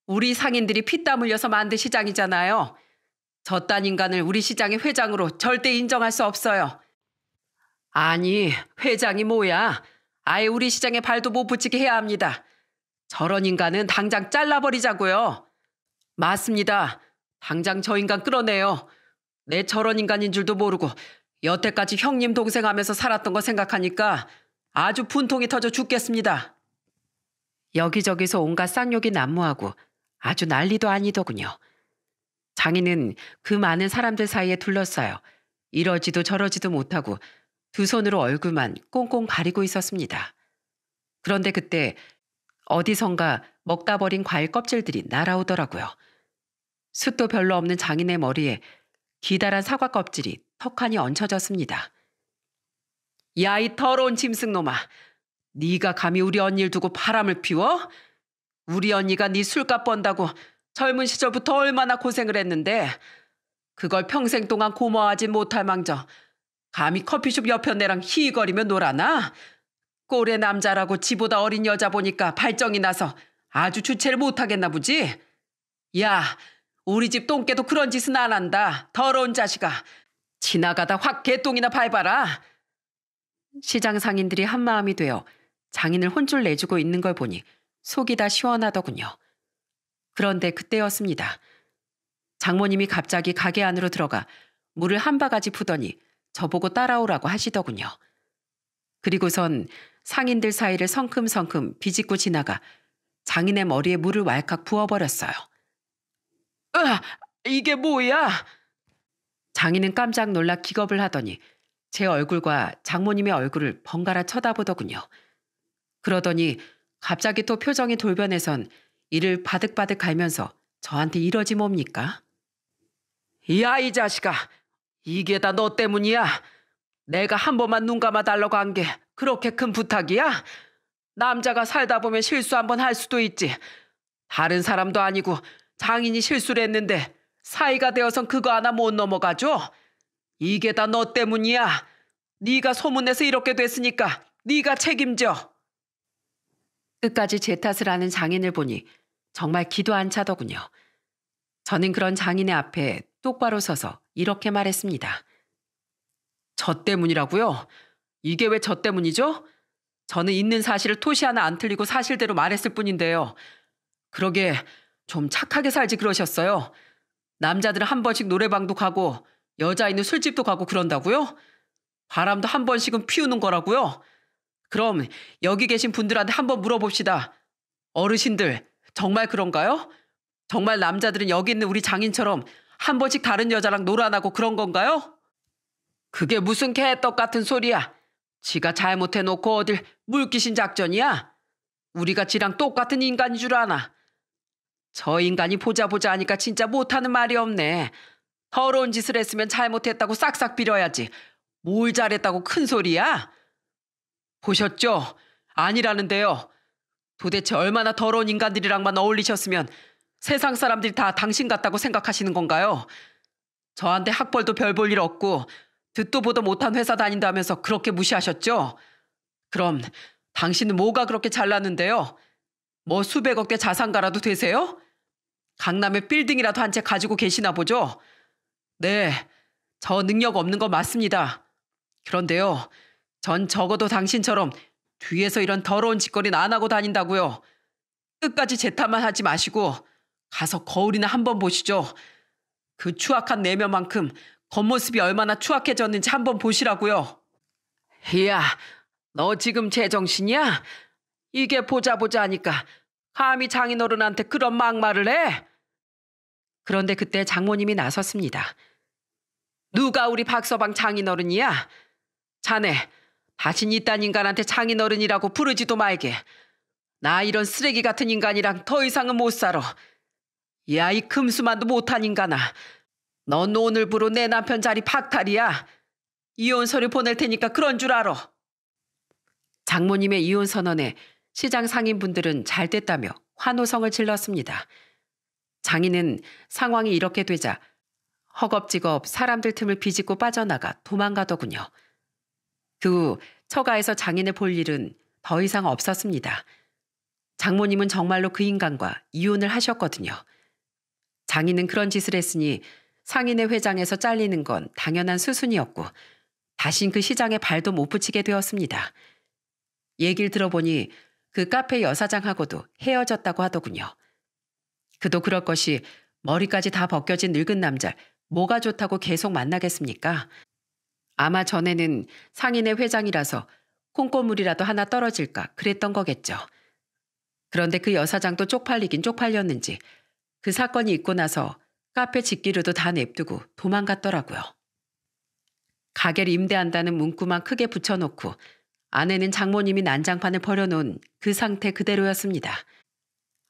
우리 상인들이 피땀 흘려서 만든 시장이잖아요. 저딴 인간을 우리 시장의 회장으로 절대 인정할 수 없어요. 아니, 회장이 뭐야. 아예 우리 시장에 발도 못 붙이게 해야 합니다. 저런 인간은 당장 잘라버리자고요. 맞습니다. 당장 저 인간 끌어내요. 내 저런 인간인 줄도 모르고 여태까지 형님 동생 하면서 살았던 거 생각하니까 아주 분통이 터져 죽겠습니다. 여기저기서 온갖 쌍욕이 난무하고 아주 난리도 아니더군요. 장인은 그 많은 사람들 사이에 둘러싸여 이러지도 저러지도 못하고 두 손으로 얼굴만 꽁꽁 가리고 있었습니다. 그런데 그때 어디선가 먹다 버린 과일 껍질들이 날아오더라고요. 숱도 별로 없는 장인의 머리에 기다란 사과 껍질이 턱하니 얹혀졌습니다. 야, 이 더러운 짐승놈아. 네가 감히 우리 언니를 두고 바람을 피워? 우리 언니가 네 술값 번다고 젊은 시절부터 얼마나 고생을 했는데 그걸 평생 동안 고마워하지 못할 망정 감히 커피숍 옆에 내랑 희거리며 놀아나? 꼴의 남자라고 지보다 어린 여자 보니까 발정이 나서 아주 주체를 못하겠나 보지? 야, 우리 집 똥개도 그런 짓은 안 한다. 더러운 자식아. 지나가다 확 개똥이나 밟아라. 시장 상인들이 한마음이 되어 장인을 혼쭐 내주고 있는 걸 보니 속이 다 시원하더군요. 그런데 그때였습니다. 장모님이 갑자기 가게 안으로 들어가 물을 한 바가지 푸더니 저보고 따라오라고 하시더군요. 그리고선 상인들 사이를 성큼성큼 비집고 지나가 장인의 머리에 물을 왈칵 부어버렸어요. 으아! 이게 뭐야? 장인은 깜짝 놀라 기겁을 하더니 제 얼굴과 장모님의 얼굴을 번갈아 쳐다보더군요. 그러더니 갑자기 또 표정이 돌변해선 이를 바득바득 갈면서 저한테 이러지 뭡니까? 야, 이 자식아! 이게 다 너 때문이야. 내가 한 번만 눈 감아 달라고 한 게 그렇게 큰 부탁이야? 남자가 살다 보면 실수 한 번 할 수도 있지. 다른 사람도 아니고 장인이 실수를 했는데 사이가 되어선 그거 하나 못 넘어가죠? 이게 다 너 때문이야. 네가 소문내서 이렇게 됐으니까 네가 책임져. 끝까지 제 탓을 하는 장인을 보니 정말 기도 안 차더군요. 저는 그런 장인의 앞에 똑바로 서서 이렇게 말했습니다. 저 때문이라고요? 이게 왜 저 때문이죠? 저는 있는 사실을 토시 하나 안 틀리고 사실대로 말했을 뿐인데요. 그러게 좀 착하게 살지 그러셨어요. 남자들은 한 번씩 노래방도 가고 여자아이는 술집도 가고 그런다고요? 바람도 한 번씩은 피우는 거라고요? 그럼 여기 계신 분들한테 한번 물어봅시다. 어르신들, 정말 그런가요? 정말 남자들은 여기 있는 우리 장인처럼 한 번씩 다른 여자랑 놀아나고 그런 건가요? 그게 무슨 개떡 같은 소리야. 지가 잘못해놓고 어딜 물귀신 작전이야? 우리가 지랑 똑같은 인간인 줄 아나? 저 인간이 보자 하니까 진짜 못하는 말이 없네. 더러운 짓을 했으면 잘못했다고 싹싹 빌어야지. 뭘 잘했다고 큰 소리야? 보셨죠? 아니라는데요. 도대체 얼마나 더러운 인간들이랑만 어울리셨으면 세상 사람들이 다 당신 같다고 생각하시는 건가요? 저한테 학벌도 별 볼 일 없고 듣도 보도 못한 회사 다닌다면서 그렇게 무시하셨죠? 그럼 당신은 뭐가 그렇게 잘났는데요? 뭐 수백억대 자산가라도 되세요? 강남에 빌딩이라도 한 채 가지고 계시나 보죠? 네, 저 능력 없는 거 맞습니다. 그런데요, 전 적어도 당신처럼 뒤에서 이런 더러운 짓거리는 안 하고 다닌다고요. 끝까지 제 탓만 하지 마시고 가서 거울이나 한번 보시죠. 그 추악한 내면만큼 겉모습이 얼마나 추악해졌는지 한번 보시라고요. 이야, 너 지금 제정신이야? 이게 보자 하니까 감히 장인어른한테 그런 막말을 해? 그런데 그때 장모님이 나섰습니다. 누가 우리 박서방 장인어른이야? 자네, 다신 이딴 인간한테 장인어른이라고 부르지도 말게. 나 이런 쓰레기 같은 인간이랑 더 이상은 못 살아. 야, 이 금수만도 못한 인간아. 넌 오늘부로 내 남편 자리 박탈이야. 이혼 서류 보낼 테니까 그런 줄 알아. 장모님의 이혼 선언에 시장 상인분들은 잘 됐다며 환호성을 질렀습니다. 장인은 상황이 이렇게 되자 허겁지겁 사람들 틈을 비집고 빠져나가 도망가더군요. 그 후 처가에서 장인을 볼 일은 더 이상 없었습니다. 장모님은 정말로 그 인간과 이혼을 하셨거든요. 장인은 그런 짓을 했으니 상인회 회장에서 잘리는 건 당연한 수순이었고 다신 그 시장에 발도 못 붙이게 되었습니다. 얘기를 들어보니 그 카페 여사장하고도 헤어졌다고 하더군요. 그도 그럴 것이 머리까지 다 벗겨진 늙은 남자 뭐가 좋다고 계속 만나겠습니까? 아마 전에는 상인회 회장이라서 콩고물이라도 하나 떨어질까 그랬던 거겠죠. 그런데 그 여사장도 쪽팔리긴 쪽팔렸는지 그 사건이 있고 나서 카페 짓기류도 다 냅두고 도망갔더라고요. 가게를 임대한다는 문구만 크게 붙여놓고 안에는 장모님이 난장판을 버려놓은 그 상태 그대로였습니다.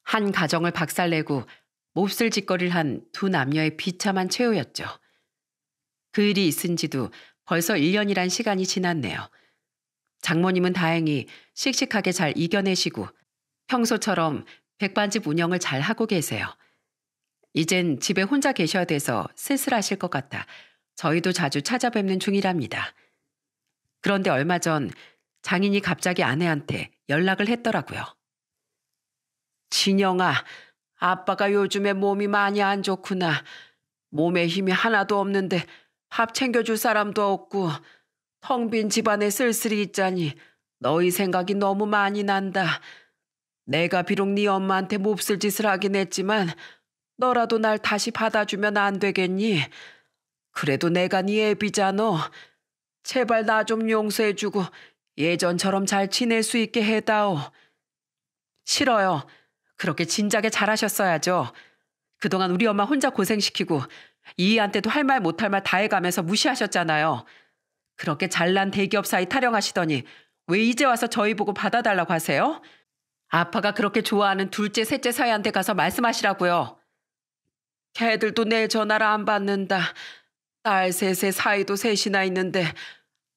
한 가정을 박살내고 몹쓸 짓거리를 한 두 남녀의 비참한 최후였죠. 그 일이 있은 지도 벌써 1년이란 시간이 지났네요. 장모님은 다행히 씩씩하게 잘 이겨내시고 평소처럼 백반집 운영을 잘 하고 계세요. 이젠 집에 혼자 계셔야 돼서 쓸쓸하실 것 같아 저희도 자주 찾아뵙는 중이랍니다. 그런데 얼마 전 장인이 갑자기 아내한테 연락을 했더라고요. 진영아, 아빠가 요즘에 몸이 많이 안 좋구나. 몸에 힘이 하나도 없는데 밥 챙겨줄 사람도 없고 텅 빈 집안에 쓸쓸히 있자니 너희 생각이 너무 많이 난다. 내가 비록 네 엄마한테 몹쓸 짓을 하긴 했지만 너라도 날 다시 받아주면 안 되겠니? 그래도 내가 네 애비잖아. 제발 나 좀 용서해주고 예전처럼 잘 지낼 수 있게 해다오. 싫어요. 그렇게 진작에 잘하셨어야죠. 그동안 우리 엄마 혼자 고생시키고 이희한테도 할 말 못할 말 다 해가면서 무시하셨잖아요. 그렇게 잘난 대기업 사이 타령하시더니 왜 이제 와서 저희 보고 받아달라고 하세요? 아빠가 그렇게 좋아하는 둘째, 셋째 사이한테 가서 말씀하시라고요. 걔들도 내 전화를 안 받는다. 딸 셋의 사이도 셋이나 있는데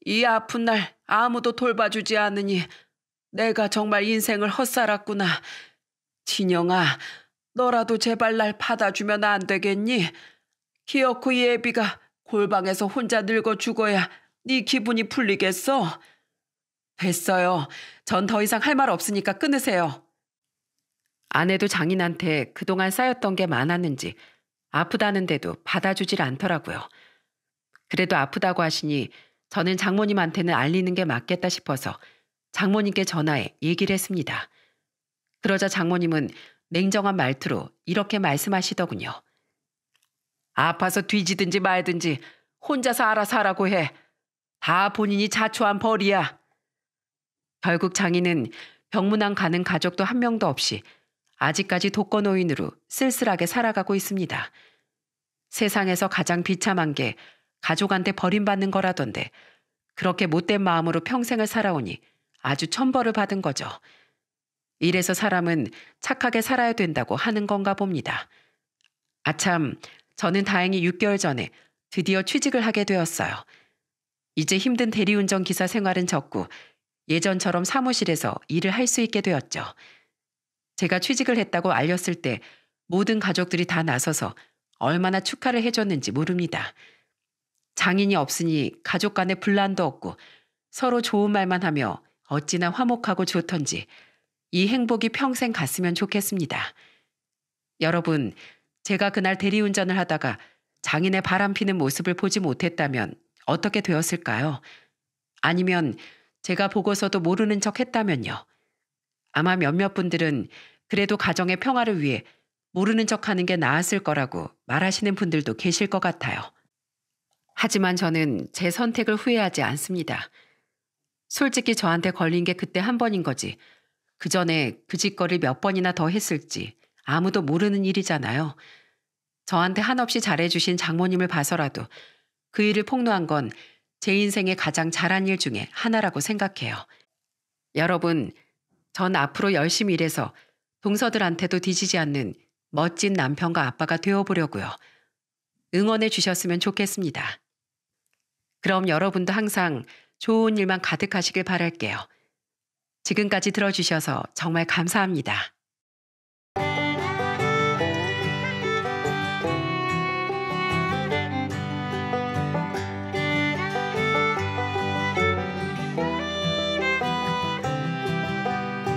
이 아픈 날 아무도 돌봐주지 않으니 내가 정말 인생을 헛살았구나. 진영아, 너라도 제발 날 받아주면 안 되겠니? 기어코 예비가 골방에서 혼자 늙어 죽어야 네 기분이 풀리겠어? 됐어요. 전 더 이상 할 말 없으니까 끊으세요. 아내도 장인한테 그동안 쌓였던 게 많았는지 아프다는데도 받아주질 않더라고요. 그래도 아프다고 하시니 저는 장모님한테는 알리는 게 맞겠다 싶어서 장모님께 전화해 얘기를 했습니다. 그러자 장모님은 냉정한 말투로 이렇게 말씀하시더군요. 아파서 뒤지든지 말든지 혼자서 알아서 하라고 해. 다 본인이 자초한 벌이야. 결국 장인은 병문안 가는 가족도 한 명도 없이 아직까지 독거노인으로 쓸쓸하게 살아가고 있습니다. 세상에서 가장 비참한 게 가족한테 버림받는 거라던데 그렇게 못된 마음으로 평생을 살아오니 아주 천벌을 받은 거죠. 이래서 사람은 착하게 살아야 된다고 하는 건가 봅니다. 아참, 저는 다행히 6개월 전에 드디어 취직을 하게 되었어요. 이제 힘든 대리운전 기사 생활은 접고 예전처럼 사무실에서 일을 할 수 있게 되었죠. 제가 취직을 했다고 알렸을 때 모든 가족들이 다 나서서 얼마나 축하를 해줬는지 모릅니다. 장인이 없으니 가족 간에 분란도 없고 서로 좋은 말만 하며 어찌나 화목하고 좋던지 이 행복이 평생 갔으면 좋겠습니다. 여러분, 제가 그날 대리운전을 하다가 장인의 바람피는 모습을 보지 못했다면 어떻게 되었을까요? 아니면 제가 보고서도 모르는 척 했다면요. 아마 몇몇 분들은 그래도 가정의 평화를 위해 모르는 척 하는 게 나았을 거라고 말하시는 분들도 계실 것 같아요. 하지만 저는 제 선택을 후회하지 않습니다. 솔직히 저한테 걸린 게 그때 한 번인 거지. 그 전에 그 짓거리를 몇 번이나 더 했을지 아무도 모르는 일이잖아요. 저한테 한없이 잘해주신 장모님을 봐서라도 그 일을 폭로한 건 제 인생에 가장 잘한 일 중에 하나라고 생각해요. 여러분, 전 앞으로 열심히 일해서 동서들한테도 뒤지지 않는 멋진 남편과 아빠가 되어보려고요. 응원해 주셨으면 좋겠습니다. 그럼 여러분도 항상 좋은 일만 가득하시길 바랄게요. 지금까지 들어주셔서 정말 감사합니다.